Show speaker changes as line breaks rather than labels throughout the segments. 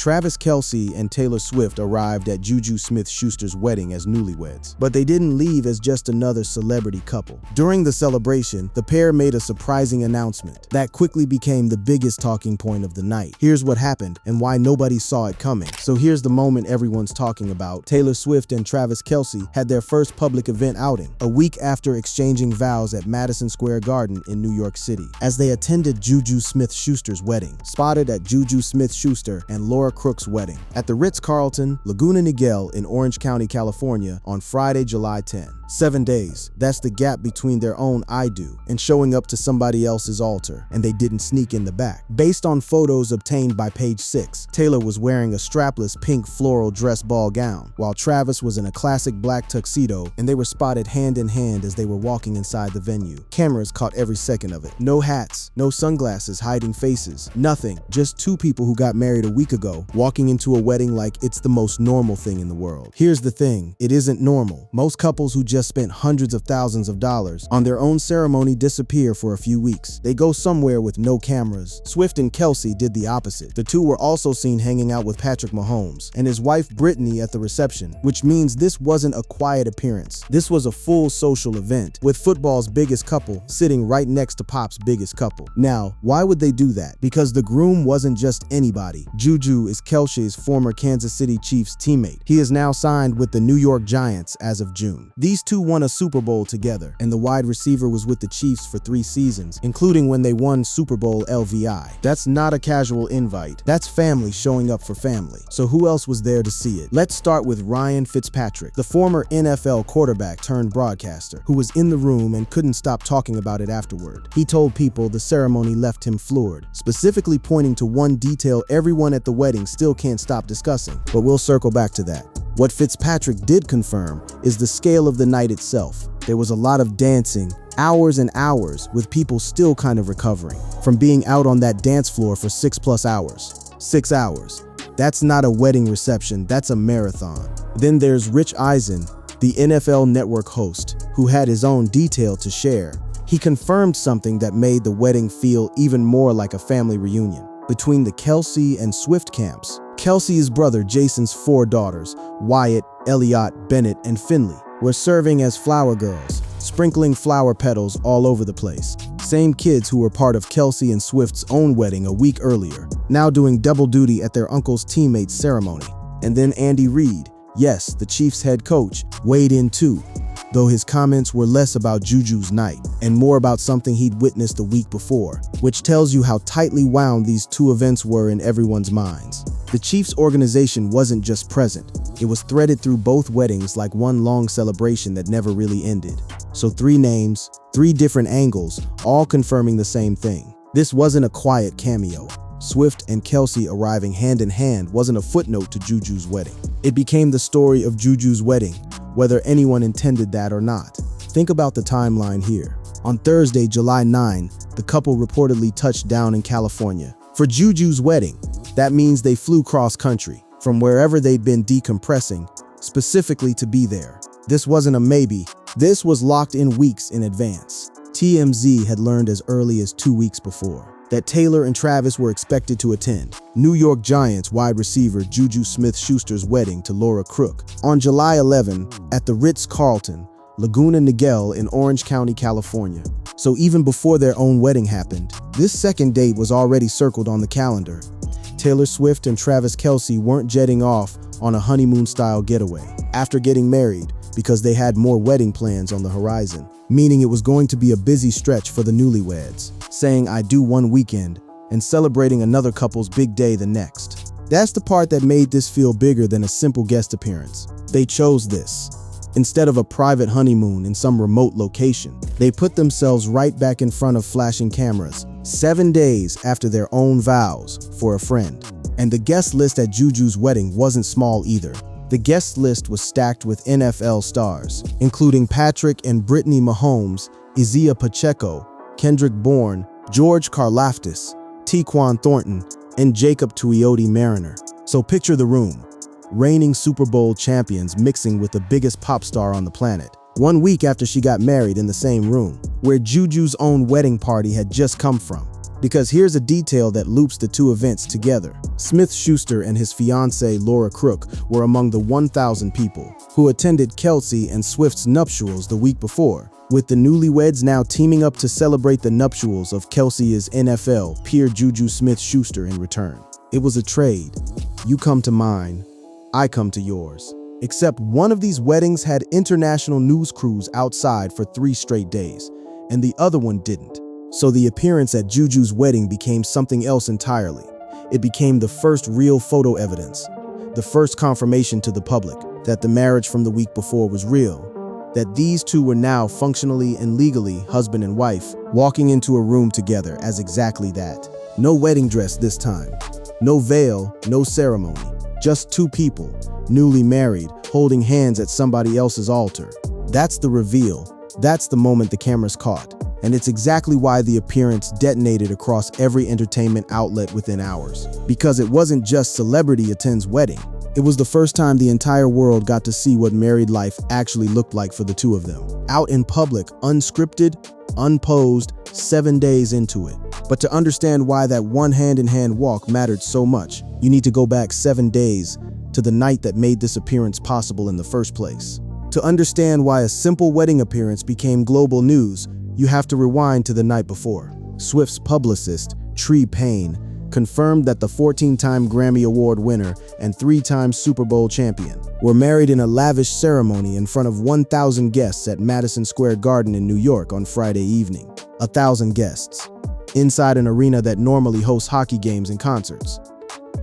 Travis Kelce and Taylor Swift arrived at JuJu Smith-Schuster's wedding as newlyweds. But they didn't leave as just another celebrity couple. During the celebration, the pair made a surprising announcement that quickly became the biggest talking point of the night. Here's what happened and why nobody saw it coming. So here's the moment everyone's talking about. Taylor Swift and Travis Kelce had their first public event outing, a week after exchanging vows at Madison Square Garden in New York City, as they attended JuJu Smith-Schuster's wedding, spotted at JuJu Smith-Schuster and Laura Crook's wedding at the Ritz-Carlton, Laguna Niguel in Orange County, California on Friday, July 10. 7 days. That's the gap between their own "I do" and showing up to somebody else's altar, and they didn't sneak in the back. Based on photos obtained by Page 6, Taylor was wearing a strapless pink floral dress ball gown, while Travis was in a classic black tuxedo, and they were spotted hand in hand as they were walking inside the venue. Cameras caught every second of it. No hats, no sunglasses hiding faces, nothing. Just two people who got married a week ago walking into a wedding like it's the most normal thing in the world. Here's the thing, it isn't normal. Most couples who just spent hundreds of thousands of dollars on their own ceremony disappear for a few weeks. They go somewhere with no cameras. Swift and Kelce did the opposite. The two were also seen hanging out with Patrick Mahomes and his wife Brittany at the reception, which means this wasn't a quiet appearance. This was a full social event, with football's biggest couple sitting right next to pop's biggest couple. Now, why would they do that? Because the groom wasn't just anybody. JuJu is Kelce's former Kansas City Chiefs teammate. He is now signed with the New York Giants as of June. These two won a Super Bowl together, and the wide receiver was with the Chiefs for 3 seasons, including when they won Super Bowl LVI. That's not a casual invite. That's family showing up for family. So who else was there to see it? Let's start with Ryan Fitzpatrick, the former NFL quarterback turned broadcaster, who was in the room and couldn't stop talking about it afterward. He told people the ceremony left him floored, specifically pointing to one detail everyone at the wedding still can't stop discussing, but we'll circle back to that. What Fitzpatrick did confirm is the scale of the night itself. There was a lot of dancing, hours and hours, with people still kind of recovering from being out on that dance floor for 6+ hours. 6 hours. That's not a wedding reception, that's a marathon. Then there's Rich Eisen, the NFL Network host, who had his own detail to share. He confirmed something that made the wedding feel even more like a family reunion between the Kelce and Swift camps. Kelce's brother Jason's 4 daughters, Wyatt, Elliot, Bennett, and Finley, were serving as flower girls, sprinkling flower petals all over the place. Same kids who were part of Kelce and Swift's own wedding a week earlier, now doing double duty at their uncle's teammate's ceremony. And then Andy Reid, yes, the Chiefs head coach, weighed in too, though his comments were less about JuJu's night and more about something he'd witnessed the week before, which tells you how tightly wound these two events were in everyone's minds. The Chiefs organization wasn't just present, it was threaded through both weddings like one long celebration that never really ended. So 3 names, 3 different angles, all confirming the same thing. This wasn't a quiet cameo. Swift and Kelce arriving hand in hand wasn't a footnote to JuJu's wedding. It became the story of JuJu's wedding, whether anyone intended that or not. Think about the timeline here. On Thursday, July 9, the couple reportedly touched down in California for JuJu's wedding. That means they flew cross-country from wherever they'd been decompressing, specifically to be there. This wasn't a maybe. This was locked in weeks in advance. TMZ had learned as early as 2 weeks before that Taylor and Travis were expected to attend New York Giants wide receiver JuJu Smith-Schuster's wedding to Laura Crook on July 11 at the Ritz-Carlton, Laguna Niguel in Orange County, California. So even before their own wedding happened, this second date was already circled on the calendar. Taylor Swift and Travis Kelce weren't jetting off on a honeymoon-style getaway after getting married because they had more wedding plans on the horizon, meaning it was going to be a busy stretch for the newlyweds, saying "I do" one weekend and celebrating another couple's big day the next. That's the part that made this feel bigger than a simple guest appearance. They chose this. Instead of a private honeymoon in some remote location, they put themselves right back in front of flashing cameras, 7 days after their own vows for a friend. And the guest list at JuJu's wedding wasn't small either. The guest list was stacked with NFL stars, including Patrick and Brittany Mahomes, Isaiah Pacheco, Kendrick Bourne, George Karlaftis, Tyquan Thornton, and Jacob Tuioti Mariner. So picture the room. Reigning Super Bowl champions mixing with the biggest pop star on the planet. 1 week after she got married in the same room, where JuJu's own wedding party had just come from. Because here's a detail that loops the two events together. Smith-Schuster and his fiancée Laura Crook were among the 1,000 people who attended Kelce and Swift's nuptials the week before, with the newlyweds now teaming up to celebrate the nuptials of Kelce's NFL peer JuJu Smith-Schuster in return. It was a trade. You come to mine, I come to yours. Except one of these weddings had international news crews outside for 3 straight days, and the other one didn't. So the appearance at JuJu's wedding became something else entirely. It became the first real photo evidence, the first confirmation to the public that the marriage from the week before was real, that these two were now functionally and legally husband and wife, walking into a room together as exactly that. No wedding dress this time, no veil, no ceremony, just 2 people, newly married, holding hands at somebody else's altar. That's the reveal. That's the moment the cameras caught. And it's exactly why the appearance detonated across every entertainment outlet within hours. Because it wasn't just celebrity attends wedding. It was the first time the entire world got to see what married life actually looked like for the two of them. Out in public, unscripted, unposed, 7 days into it. But to understand why that one hand-in-hand walk mattered so much, you need to go back 7 days to the night that made this appearance possible in the first place. To understand why a simple wedding appearance became global news, you have to rewind to the night before. Swift's publicist, Tree Payne, confirmed that the 14-time Grammy Award winner and 3-time Super Bowl champion were married in a lavish ceremony in front of 1,000 guests at Madison Square Garden in New York on Friday evening. 1,000 guests, inside an arena that normally hosts hockey games and concerts.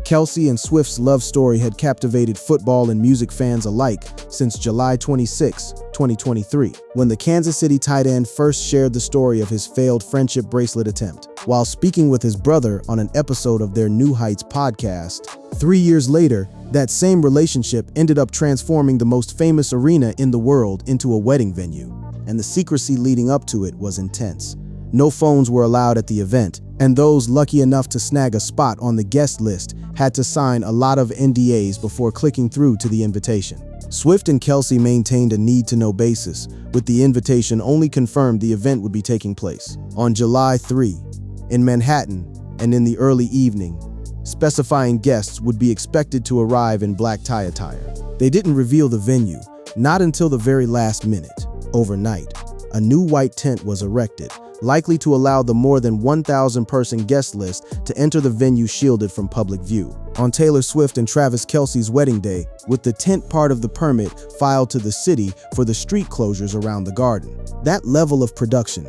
Kelce and Swift's love story had captivated football and music fans alike since July 26, 2023, when the Kansas City tight end first shared the story of his failed friendship bracelet attempt. While speaking with his brother on an episode of their New Heights podcast, 3 years later, that same relationship ended up transforming the most famous arena in the world into a wedding venue, and the secrecy leading up to it was intense. No phones were allowed at the event, and those lucky enough to snag a spot on the guest list had to sign a lot of NDAs before clicking through to the invitation. Swift and Kelce maintained a need-to-know basis, with the invitation only confirmed the event would be taking place on July 3 in Manhattan and in the early evening, specifying guests would be expected to arrive in black tie attire. They didn't reveal the venue, not until the very last minute. Overnight, a new white tent was erected, likely to allow the more than 1,000-person guest list to enter the venue shielded from public view. On Taylor Swift and Travis Kelce's wedding day, with the tent part of the permit filed to the city for the street closures around the garden. That level of production,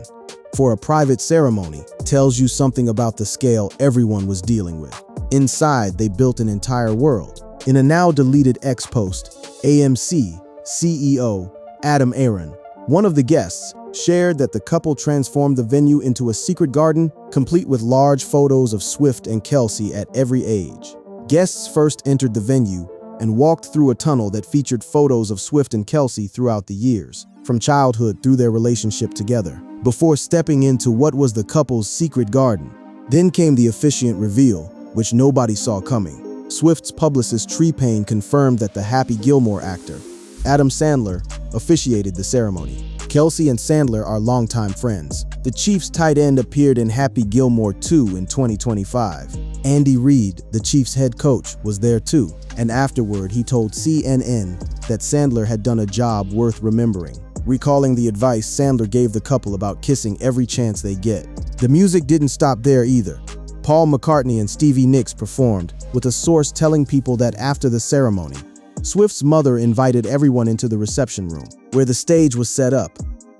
for a private ceremony, tells you something about the scale everyone was dealing with. Inside, they built an entire world. In a now-deleted X post, AMC CEO Adam Aron, one of the guests, shared that the couple transformed the venue into a secret garden, complete with large photos of Swift and Kelce at every age. Guests first entered the venue and walked through a tunnel that featured photos of Swift and Kelce throughout the years, from childhood through their relationship together, before stepping into what was the couple's secret garden. Then came the officiant reveal, which nobody saw coming. Swift's publicist Tree Payne confirmed that the Happy Gilmore actor, Adam Sandler, officiated the ceremony. Kelce and Sandler are longtime friends. The Chiefs tight end appeared in Happy Gilmore 2 in 2025. Andy Reid, the Chiefs head coach, was there too, and afterward he told CNN that Sandler had done a job worth remembering, recalling the advice Sandler gave the couple about kissing every chance they get. The music didn't stop there either. Paul McCartney and Stevie Nicks performed, with a source telling people that after the ceremony, Swift's mother invited everyone into the reception room, where the stage was set up,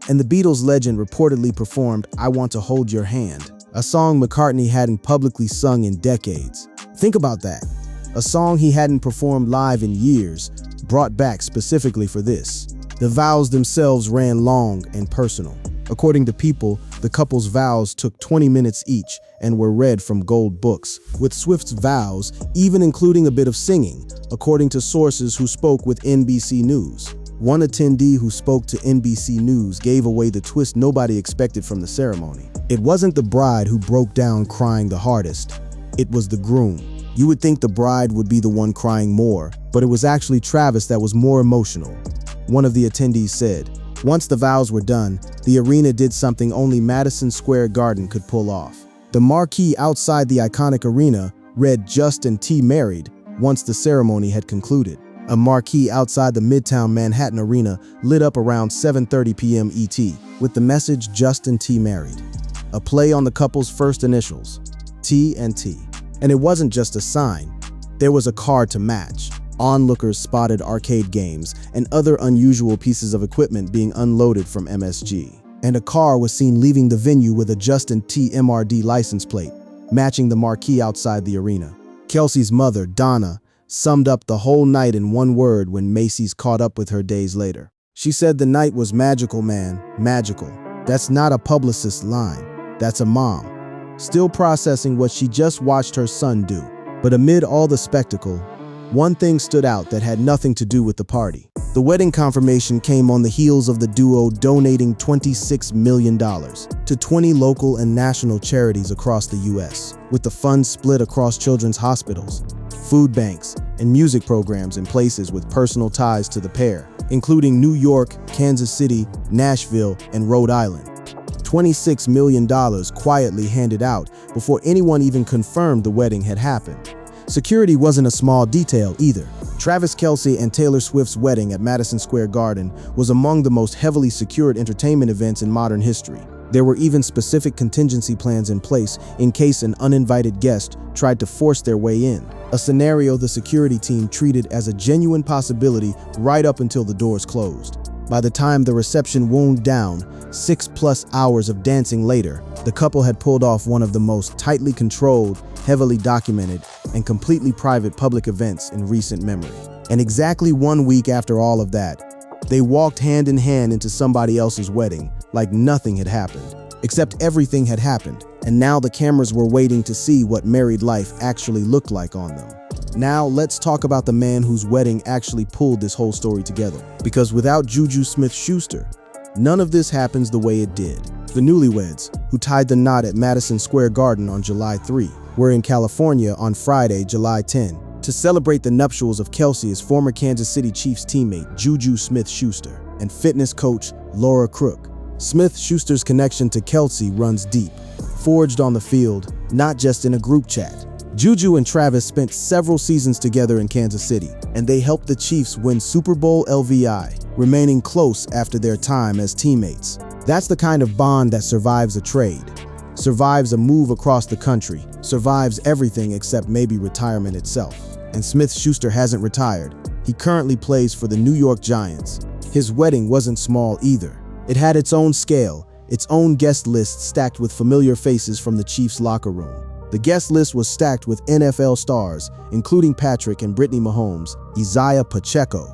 and the Beatles legend reportedly performed I Want to Hold Your Hand, a song McCartney hadn't publicly sung in decades. Think about that. A song he hadn't performed live in years, brought back specifically for this. The vows themselves ran long and personal. According to People, the couple's vows took 20 minutes each and were read from gold books, with Swift's vows even including a bit of singing, according to sources who spoke with NBC News. One attendee who spoke to NBC News gave away the twist nobody expected from the ceremony. It wasn't the bride who broke down crying the hardest. It was the groom. You would think the bride would be the one crying more, but it was actually Travis that was more emotional. One of the attendees said, "Once the vows were done, the arena did something only Madison Square Garden could pull off. The marquee outside the iconic arena read "Justin T. Married" once the ceremony had concluded. A marquee outside the Midtown Manhattan Arena lit up around 7:30 p.m. ET with the message "Justin T. Married," a play on the couple's first initials, T and T. And it wasn't just a sign. There was a card to match. Onlookers spotted arcade games and other unusual pieces of equipment being unloaded from MSG. And a car was seen leaving the venue with a Justin T. MRD license plate, matching the marquee outside the arena. Kelce's mother, Donna, summed up the whole night in one word when Macy's caught up with her days later. She said the night was magical, man, magical. That's not a publicist's line. That's a mom, still processing what she just watched her son do. But amid all the spectacle, one thing stood out that had nothing to do with the party. The wedding confirmation came on the heels of the duo donating $26 million to 20 local and national charities across the U.S., with the funds split across children's hospitals, food banks, and music programs in places with personal ties to the pair, including New York, Kansas City, Nashville, and Rhode Island. $26 million quietly handed out before anyone even confirmed the wedding had happened. Security wasn't a small detail either. Travis Kelce and Taylor Swift's wedding at Madison Square Garden was among the most heavily secured entertainment events in modern history. There were even specific contingency plans in place in case an uninvited guest tried to force their way in, a scenario the security team treated as a genuine possibility right up until the doors closed. By the time the reception wound down, 6+ hours of dancing later, the couple had pulled off one of the most tightly controlled, heavily documented, and completely private public events in recent memory. And exactly 1 week after all of that, they walked hand in hand into somebody else's wedding like nothing had happened. Except everything had happened, and now the cameras were waiting to see what married life actually looked like on them. Now let's talk about the man whose wedding actually pulled this whole story together. Because without JuJu Smith-Schuster, none of this happens the way it did. The newlyweds, who tied the knot at Madison Square Garden on July 3, were in California on Friday, July 10, to celebrate the nuptials of Kelce as former Kansas City Chiefs teammate JuJu Smith-Schuster and fitness coach Laura Crook. Smith-Schuster's connection to Kelce runs deep, forged on the field, not just in a group chat. JuJu and Travis spent several seasons together in Kansas City, and they helped the Chiefs win Super Bowl LVI, remaining close after their time as teammates. That's the kind of bond that survives a trade, survives a move across the country, survives everything except maybe retirement itself. And Smith-Schuster hasn't retired. He currently plays for the New York Giants. His wedding wasn't small either. It had its own scale, its own guest list stacked with familiar faces from the Chiefs' locker room. The guest list was stacked with NFL stars, including Patrick and Brittany Mahomes, Isaiah Pacheco,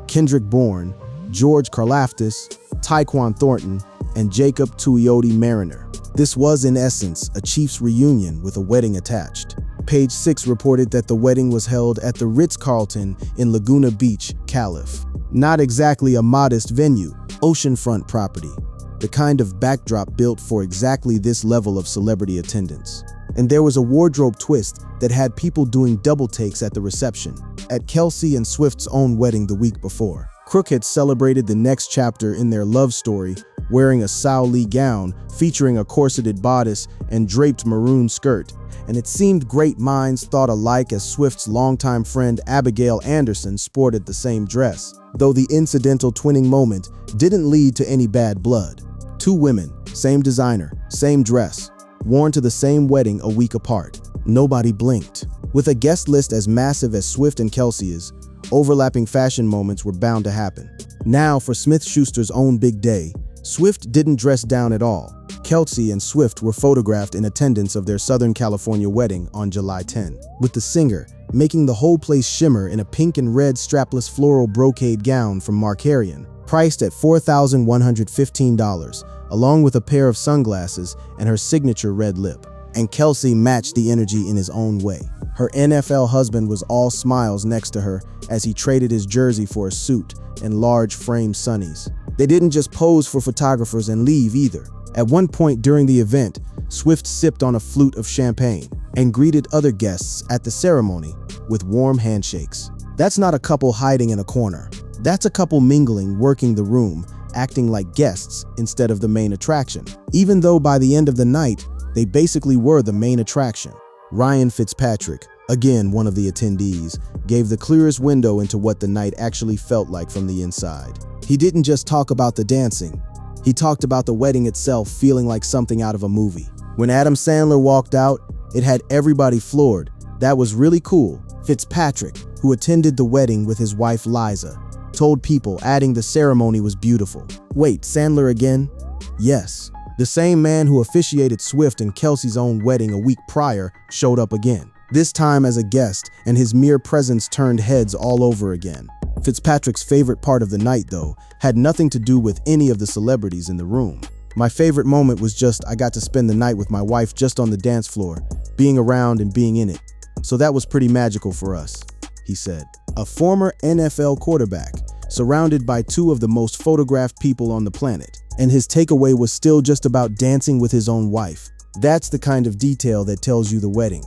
Kendrick Bourne, George Karlaftis, Tyquan Thornton, and Jacob Tuioti Mariner. This was, in essence, a Chiefs reunion with a wedding attached. Page 6 reported that the wedding was held at the Ritz-Carlton in Laguna Beach, Calif. Not exactly a modest venue, oceanfront property, the kind of backdrop built for exactly this level of celebrity attendance. And there was a wardrobe twist that had people doing double takes at the reception. At Kelce and Swift's own wedding the week before, Crook had celebrated the next chapter in their love story, wearing a Sao Lee gown featuring a corseted bodice and draped maroon skirt. And it seemed great minds thought alike as Swift's longtime friend Abigail Anderson sported the same dress, though the incidental twinning moment didn't lead to any bad blood. Two women, same designer, same dress, worn to the same wedding a week apart. Nobody blinked. With a guest list as massive as Swift and Kelce's, overlapping fashion moments were bound to happen. Now, for Smith-Schuster's own big day, Swift didn't dress down at all. Kelce and Swift were photographed in attendance of their Southern California wedding on July 10, with the singer making the whole place shimmer in a pink and red strapless floral brocade gown from Marcarian, priced at $4,115, along with a pair of sunglasses and her signature red lip. And Kelce matched the energy in his own way. Her NFL husband was all smiles next to her as he traded his jersey for a suit and large frame sunnies. They didn't just pose for photographers and leave either. At one point during the event, Swift sipped on a flute of champagne and greeted other guests at the ceremony with warm handshakes. That's not a couple hiding in a corner. That's a couple mingling, working the room, acting like guests instead of the main attraction. Even though by the end of the night, They basically were the main attraction. Ryan Fitzpatrick, again one of the attendees, gave the clearest window into what the night actually felt like from the inside. He didn't just talk about the dancing. He talked about the wedding itself feeling like something out of a movie. When Adam Sandler walked out, it had everybody floored. That was really cool. Fitzpatrick, who attended the wedding with his wife Liza, told people, adding the ceremony was beautiful. Wait, Sandler again? Yes. The same man who officiated Swift and Kelce's own wedding a week prior showed up again, this time as a guest, and his mere presence turned heads all over again. Fitzpatrick's favorite part of the night, though, had nothing to do with any of the celebrities in the room. My favorite moment was just I got to spend the night with my wife just on the dance floor, being around and being in it. So that was pretty magical for us, he said. A former NFL quarterback, surrounded by two of the most photographed people on the planet, and his takeaway was still just about dancing with his own wife. That's the kind of detail that tells you the wedding,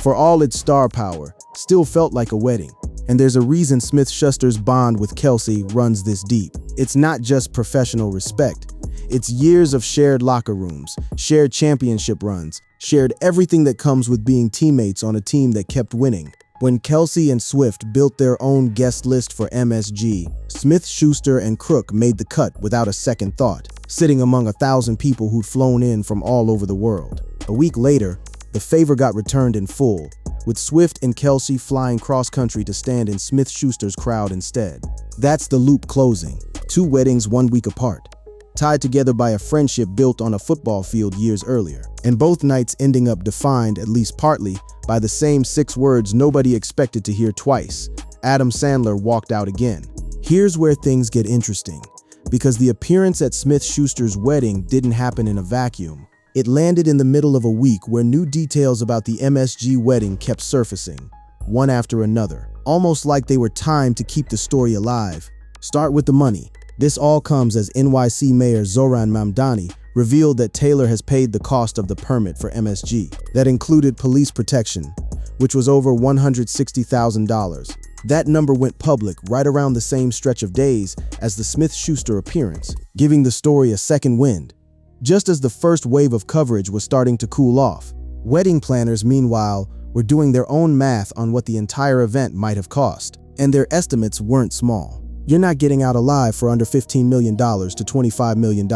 for all its star power, still felt like a wedding. And there's a reason Smith-Schuster's bond with Kelce runs this deep. It's not just professional respect. It's years of shared locker rooms, shared championship runs, shared everything that comes with being teammates on a team that kept winning. When Kelce and Swift built their own guest list for MSG, Smith-Schuster and Crook made the cut without a second thought, sitting among 1,000 people who'd flown in from all over the world. A week later, the favor got returned in full, with Swift and Kelce flying cross-country to stand in Smith-Schuster's crowd instead. That's the loop closing. Two weddings 1 week apart, tied together by a friendship built on a football field years earlier, and both nights ending up defined, at least partly, by the same 6 words nobody expected to hear twice. Adam Sandler walked out again. Here's where things get interesting, because the appearance at Smith-Schuster's wedding didn't happen in a vacuum. It landed in the middle of a week where new details about the MSG wedding kept surfacing, one after another, almost like they were timed to keep the story alive. Start with the money. This all comes as NYC Mayor Zohran Mamdani revealed that Taylor has paid the cost of the permit for MSG. That included police protection, which was over $160,000. That number went public right around the same stretch of days as the Smith-Schuster appearance, giving the story a second wind. Just as the first wave of coverage was starting to cool off, wedding planners, meanwhile, were doing their own math on what the entire event might have cost, and their estimates weren't small. You're not getting out alive for under $15 million to $25 million,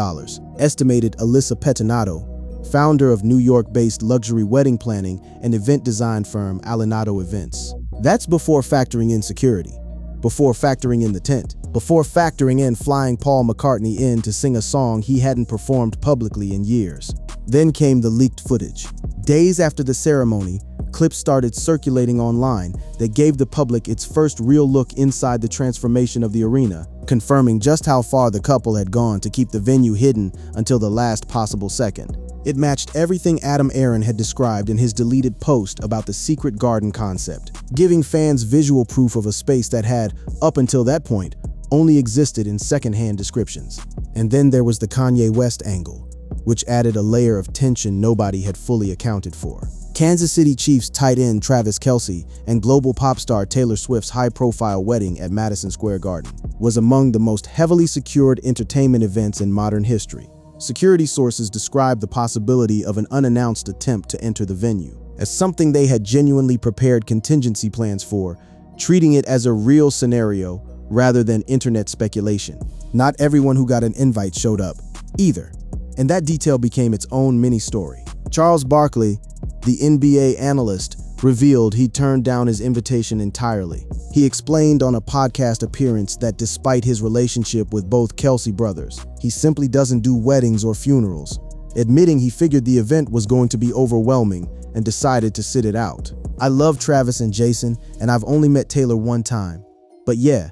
estimated Alyssa Pettinato, founder of New York-based luxury wedding planning and event design firm Alenado Events. That's before factoring in security, before factoring in the tent, before factoring in flying Paul McCartney in to sing a song he hadn't performed publicly in years. Then came the leaked footage. Days after the ceremony, clips started circulating online that gave the public its first real look inside the transformation of the arena, confirming just how far the couple had gone to keep the venue hidden until the last possible second. It matched everything Adam Aaron had described in his deleted post about the secret garden concept, giving fans visual proof of a space that had, up until that point, only existed in secondhand descriptions. And then there was the Kanye West angle, which added a layer of tension nobody had fully accounted for. Kansas City Chiefs tight end Travis Kelce and global pop star Taylor Swift's high-profile wedding at Madison Square Garden was among the most heavily secured entertainment events in modern history. Security sources described the possibility of an unannounced attempt to enter the venue as something they had genuinely prepared contingency plans for, treating it as a real scenario rather than internet speculation. Not everyone who got an invite showed up, either, and that detail became its own mini-story. Charles Barkley, the NBA analyst, revealed he turned down his invitation entirely. He explained on a podcast appearance that despite his relationship with both Kelce brothers, he simply doesn't do weddings or funerals, admitting he figured the event was going to be overwhelming and decided to sit it out. I love Travis and Jason, and I've only met Taylor one time. But yeah,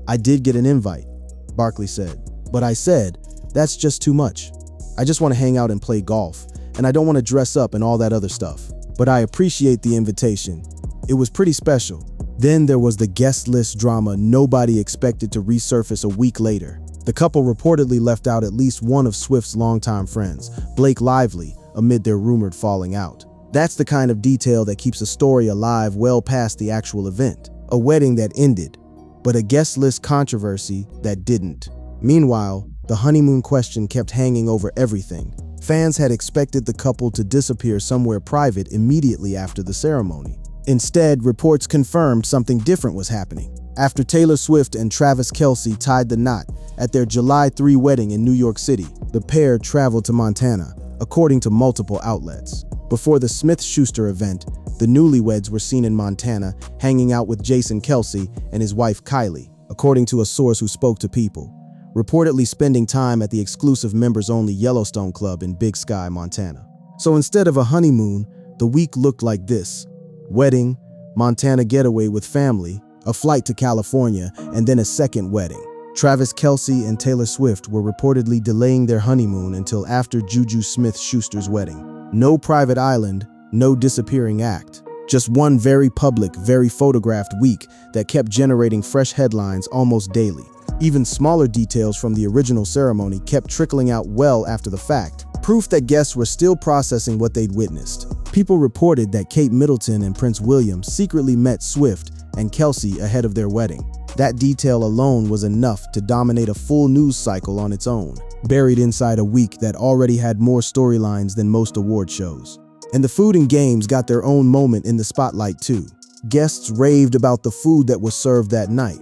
I did get an invite, Barkley said. But I said, that's just too much. I just want to hang out and play golf, and I don't want to dress up and all that other stuff. But I appreciate the invitation. It was pretty special. Then there was the guest list drama nobody expected to resurface a week later. The couple reportedly left out at least one of Swift's longtime friends, Blake Lively, amid their rumored falling out. That's the kind of detail that keeps a story alive well past the actual event. A wedding that ended, but a guest list controversy that didn't. Meanwhile, the honeymoon question kept hanging over everything. Fans had expected the couple to disappear somewhere private immediately after the ceremony. Instead, reports confirmed something different was happening. After Taylor Swift and Travis Kelce tied the knot at their July 3 wedding in New York City, the pair traveled to Montana, according to multiple outlets. Before the Smith-Schuster event, the newlyweds were seen in Montana hanging out with Jason Kelce and his wife Kylie, according to a source who spoke to People, reportedly spending time at the exclusive members-only Yellowstone Club in Big Sky, Montana. So instead of a honeymoon, the week looked like this: wedding, Montana getaway with family, a flight to California, and then a second wedding. Travis Kelce and Taylor Swift were reportedly delaying their honeymoon until after JuJu Smith-Schuster's wedding. No private island, no disappearing act. Just one very public, very photographed week that kept generating fresh headlines almost daily. Even smaller details from the original ceremony kept trickling out well after the fact, proof that guests were still processing what they'd witnessed. People reported that Kate Middleton and Prince William secretly met Swift and Kelce ahead of their wedding. That detail alone was enough to dominate a full news cycle on its own, buried inside a week that already had more storylines than most award shows. And the food and games got their own moment in the spotlight too. Guests raved about the food that was served that night,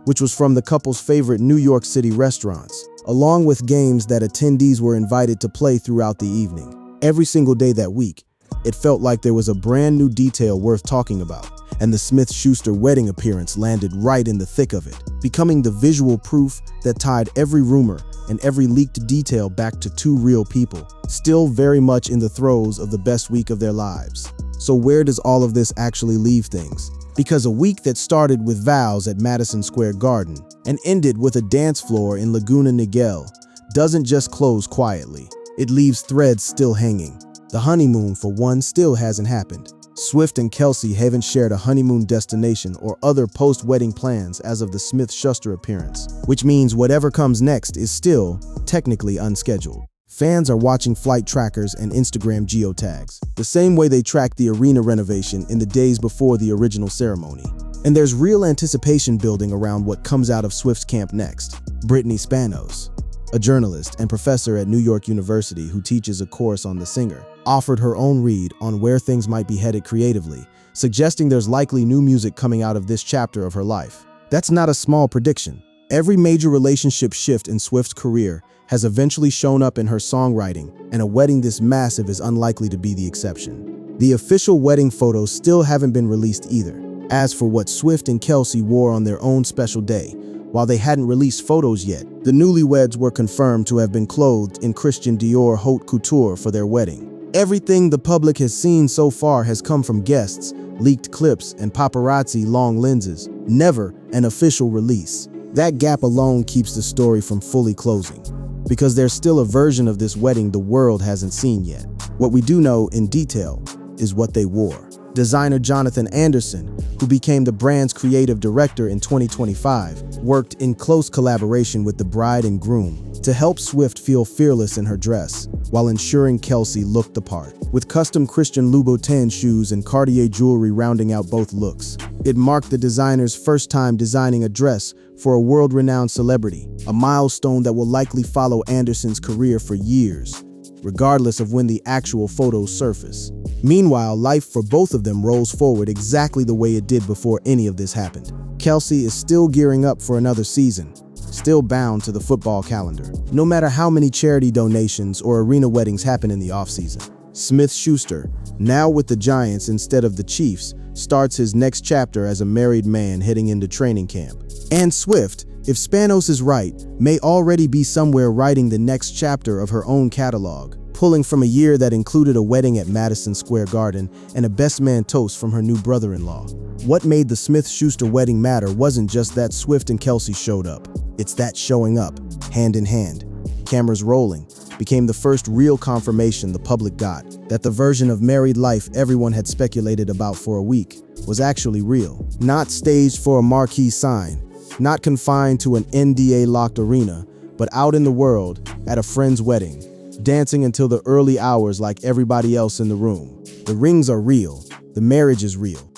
which was from the couple's favorite New York City restaurants, along with games that attendees were invited to play throughout the evening. Every single day that week, it felt like there was a brand new detail worth talking about, and the Smith-Schuster wedding appearance landed right in the thick of it, becoming the visual proof that tied every rumor and every leaked detail back to two real people, still very much in the throes of the best week of their lives. So where does all of this actually leave things? Because a week that started with vows at Madison Square Garden and ended with a dance floor in Laguna Niguel doesn't just close quietly. It leaves threads still hanging. The honeymoon, for one, still hasn't happened. Swift and Kelce haven't shared a honeymoon destination or other post-wedding plans as of the Smith-Schuster appearance, which means whatever comes next is still technically unscheduled. Fans are watching flight trackers and Instagram geotags, the same way they tracked the arena renovation in the days before the original ceremony. And there's real anticipation building around what comes out of Swift's camp next. Brittany Spanos, a journalist and professor at New York University who teaches a course on the singer, offered her own read on where things might be headed creatively, suggesting there's likely new music coming out of this chapter of her life. That's not a small prediction. Every major relationship shift in Swift's career has eventually shown up in her songwriting, and a wedding this massive is unlikely to be the exception. The official wedding photos still haven't been released either. As for what Swift and Kelce wore on their own special day, while they hadn't released photos yet, the newlyweds were confirmed to have been clothed in Christian Dior haute couture for their wedding. Everything the public has seen so far has come from guests, leaked clips, and paparazzi long lenses, never an official release. That gap alone keeps the story from fully closing, because there's still a version of this wedding the world hasn't seen yet. What we do know in detail is what they wore. Designer Jonathan Anderson, who became the brand's creative director in 2025, worked in close collaboration with the bride and groom to help Swift feel fearless in her dress, while ensuring Kelce looked the part. With custom Christian Louboutin shoes and Cartier jewelry rounding out both looks, it marked the designer's first time designing a dress for a world-renowned celebrity, a milestone that will likely follow Anderson's career for years, regardless of when the actual photos surface. Meanwhile, life for both of them rolls forward exactly the way it did before any of this happened. Kelce is still gearing up for another season, still bound to the football calendar, no matter how many charity donations or arena weddings happen in the offseason. Smith-Schuster, now with the Giants instead of the Chiefs, starts his next chapter as a married man heading into training camp. And Swift, if Spanos is right, may already be somewhere writing the next chapter of her own catalog, pulling from a year that included a wedding at Madison Square Garden and a best man toast from her new brother-in-law. What made the Smith-Schuster wedding matter wasn't just that Swift and Kelce showed up. It's that showing up, hand in hand, cameras rolling, became the first real confirmation the public got that the version of married life everyone had speculated about for a week was actually real. Not staged for a marquee sign, not confined to an NDA-locked arena, but out in the world, at a friend's wedding, dancing until the early hours like everybody else in the room. The rings are real, the marriage is real,